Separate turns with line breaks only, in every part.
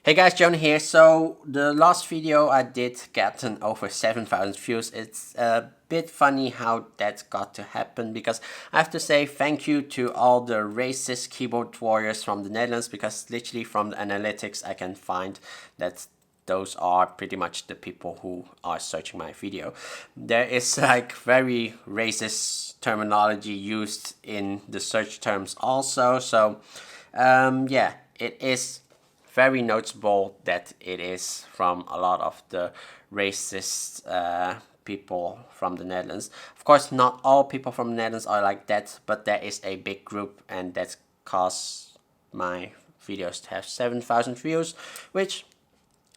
Hey guys, Jona here. So the last video I did gotten over 7,000 views. It's a bit funny how that got to happen because I have to say thank you to all the racist keyboard warriors from the Netherlands, because literally from the analytics I can find that those are pretty much the people who are searching my video. There is like very racist terminology used in the search terms also. So yeah, it is very notable that it is from a lot of the racist people from the Netherlands. Of course, not all people from the Netherlands are like that, but there is a big group, and that caused my videos to have 7,000 views, which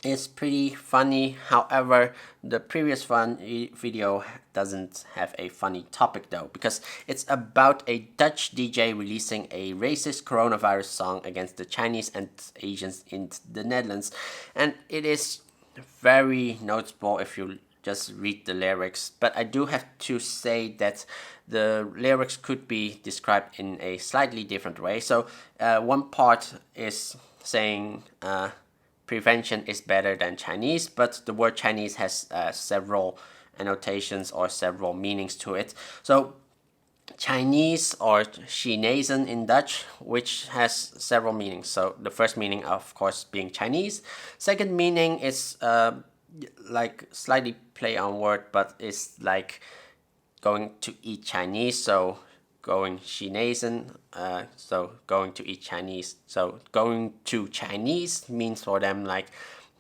is pretty funny. However, the previous one video doesn't have a funny topic though, because it's about a Dutch DJ releasing a racist coronavirus song against the Chinese and Asians in the Netherlands. And it is very notable if you just read the lyrics, but I do have to say that the lyrics could be described in a slightly different way. So one part is saying prevention is better than Chinese, but the word Chinese has several annotations or several meanings to it. So Chinese, or Chinezen in Dutch, which has several meanings. So the first meaning, of course, being Chinese. Second meaning is like slightly play on word, but it's like going to eat Chinese. So going Chinesen, so going to eat Chinese. So going to Chinese means for them like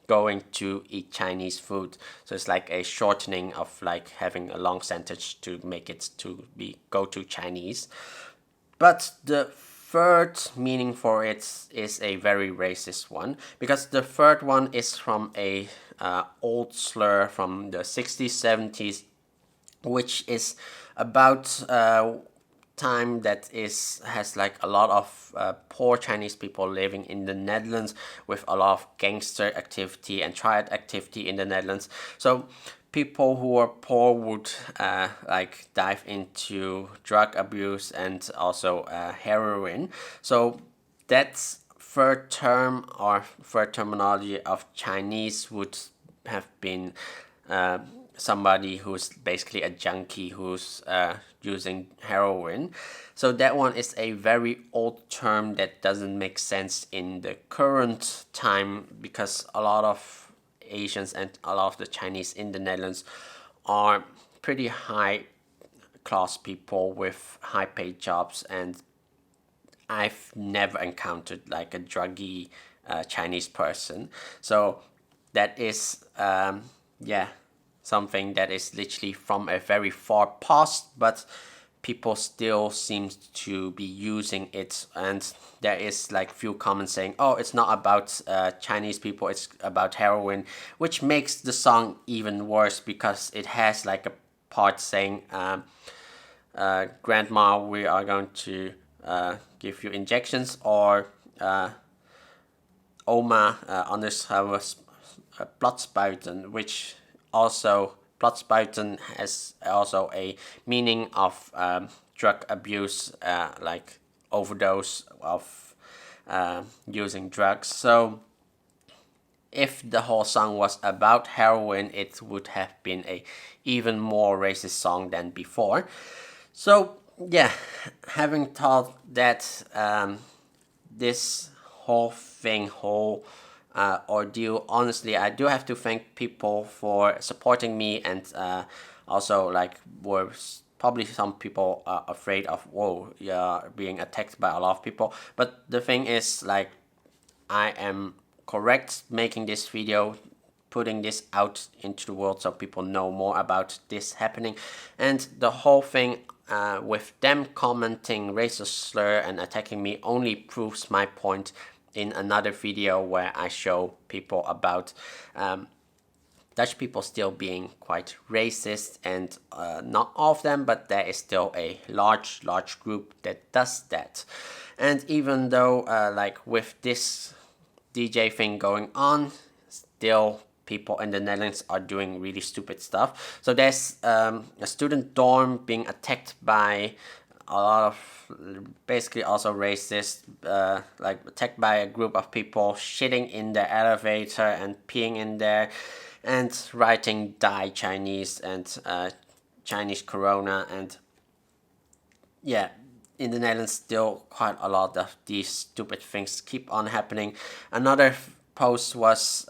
going to eat Chinese food. So it's like a shortening of like having a long sentence to make it to be go to Chinese. But the third meaning for it is a very racist one, because the third one is from a old slur from the 60s, 70s, which is about time that has like a lot of poor Chinese people living in the Netherlands, with a lot of gangster activity and triad activity in the Netherlands. So people who are poor would like dive into drug abuse and also heroin. So that's third term or third terminology of Chinese would have been somebody who's basically a junkie who's using heroin. So that one is a very old term that doesn't make sense in the current time, because a lot of Asians and a lot of the Chinese in the Netherlands are pretty high class people with high paid jobs, and I've never encountered like a druggy Chinese person. So that is yeah, something that is literally from a very far past, but people still seem to be using it. And there is like few comments saying, oh, it's not about Chinese people, it's about heroin, which makes the song even worse, because it has like a part saying grandma, we are going to give you injections, or oma, anders gaan we plat spuiten, which also plat spuiten has also a meaning of drug abuse, like overdose of using drugs. So if the whole song was about heroin, it would have been a even more racist song than before. So yeah, having thought that this whole ordeal, honestly, I do have to thank people for supporting me, and also like were probably some people are afraid of, whoa, yeah, being attacked by a lot of people. But the thing is, like, I am correct making this video, putting this out into the world so people know more about this happening. And the whole thing with them commenting racist slur and attacking me only proves my point in another video where I show people about Dutch people still being quite racist, and not all of them, but there is still a large group that does that. And even though like with this DJ thing going on, still people in the Netherlands are doing really stupid stuff. So there's a student dorm being attacked by a lot of basically also racist, like attacked by a group of people shitting in the elevator and peeing in there and writing "Die Chinese" and Chinese Corona. And yeah, in the Netherlands still quite a lot of these stupid things keep on happening. Another post was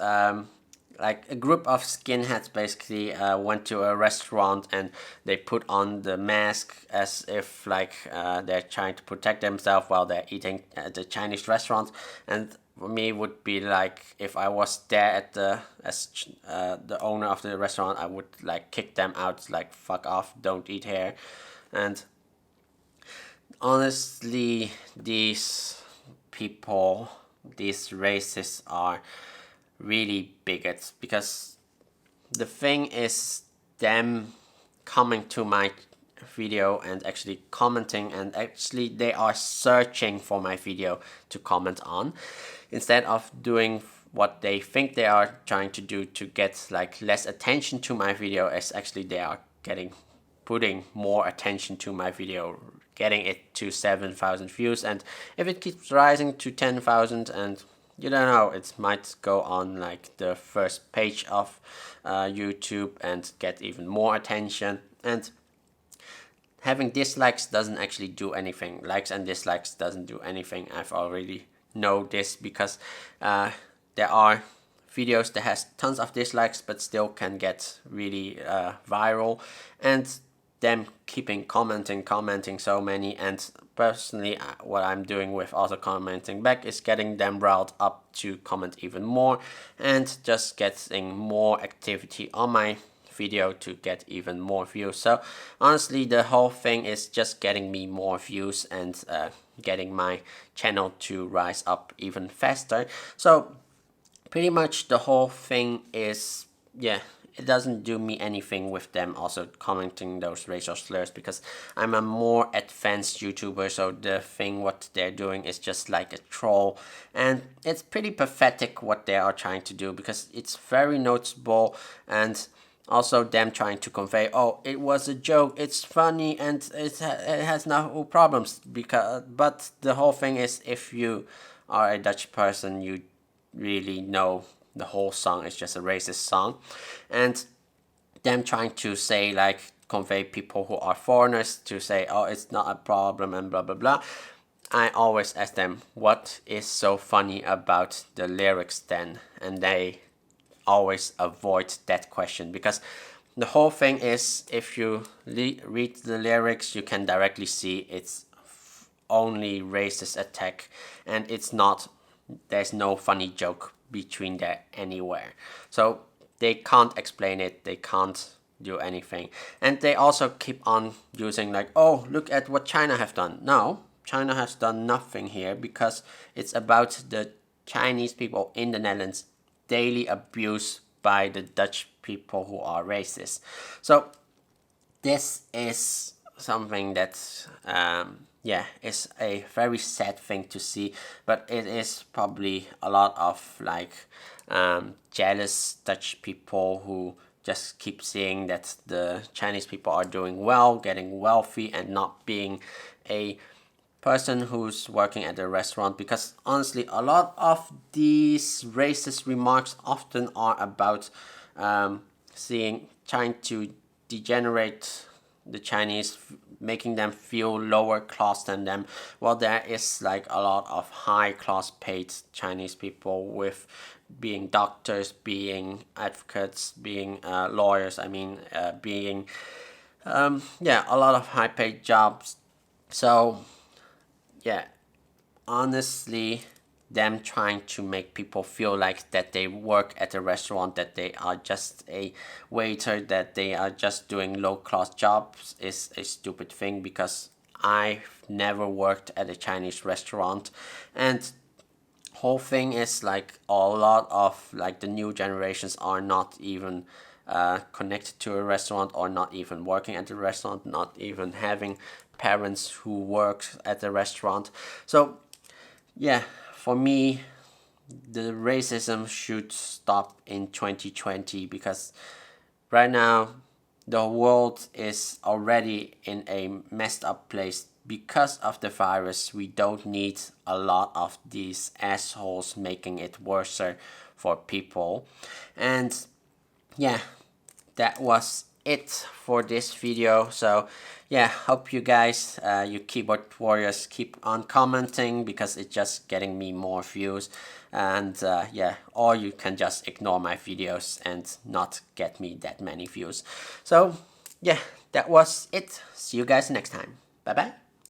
like a group of skinheads basically went to a restaurant and they put on the mask as if like they're trying to protect themselves while they're eating at the Chinese restaurant. And for me would be like, if I was there at the owner of the restaurant, I would like kick them out, like fuck off, don't eat here. And honestly, these people, these racists are really bigots, because the thing is them coming to my video and actually commenting, and actually they are searching for my video to comment on, instead of doing what they think they are trying to do to get like less attention to my video, as actually they are putting more attention to my video, getting it to 7,000 views. And if it keeps rising to 10,000, and you don't know, it might go on like the first page of YouTube and get even more attention. And having dislikes doesn't actually do anything. Likes and dislikes doesn't do anything. I've already know this, because there are videos that has tons of dislikes but still can get really viral, and them keeping commenting so many. And personally, what I'm doing with also commenting back is getting them riled up to comment even more, and just getting more activity on my video to get even more views. So honestly, the whole thing is just getting me more views and getting my channel to rise up even faster. So pretty much the whole thing is, yeah, it doesn't do me anything with them also commenting those racial slurs, because I'm a more advanced YouTuber. So the thing what they're doing is just like a troll, and it's pretty pathetic what they are trying to do, because it's very noticeable. And also them trying to convey, oh, it was a joke, it's funny, and it has no problems. But the whole thing is, if you are a Dutch person, you really know the whole song is just a racist song. And them trying to say, like, convey people who are foreigners to say, oh, it's not a problem and blah blah blah. I always ask them, what is so funny about the lyrics then? And they always avoid that question, because the whole thing is, if you read the lyrics, you can directly see it's only racist attack, and it's not, there's no funny joke between there anywhere. So they can't explain it, they can't do anything. And they also keep on using like, oh, look at what China have done. No, China has done nothing here, because it's about the Chinese people in the Netherlands daily abuse by the Dutch people who are racist. So this is something that yeah, is a very sad thing to see, but it is probably a lot of like jealous Dutch people who just keep seeing that the Chinese people are doing well, getting wealthy, and not being a person who's working at a restaurant. Because honestly, a lot of these racist remarks often are about trying to degenerate the Chinese, making them feel lower class than them. Well, there is like a lot of high class paid Chinese people, with being doctors, being advocates, being lawyers, being yeah, a lot of high paid jobs. So yeah, honestly, them trying to make people feel like that they work at a restaurant, that they are just a waiter, that they are just doing low class jobs, is a stupid thing, because I've never worked at a Chinese restaurant. And whole thing is like, a lot of like the new generations are not even connected to a restaurant, or not even working at a restaurant, not even having parents who work at the restaurant. So yeah, for me, the racism should stop in 2020, because right now the world is already in a messed up place because of the virus, we don't need a lot of these assholes making it worse for people. And yeah, that was it for this video. So yeah, hope you guys, you keyboard warriors, keep on commenting, because it's just getting me more views. And yeah, or you can just ignore my videos and not get me that many views. So yeah, that was it. See you guys next time. Bye bye.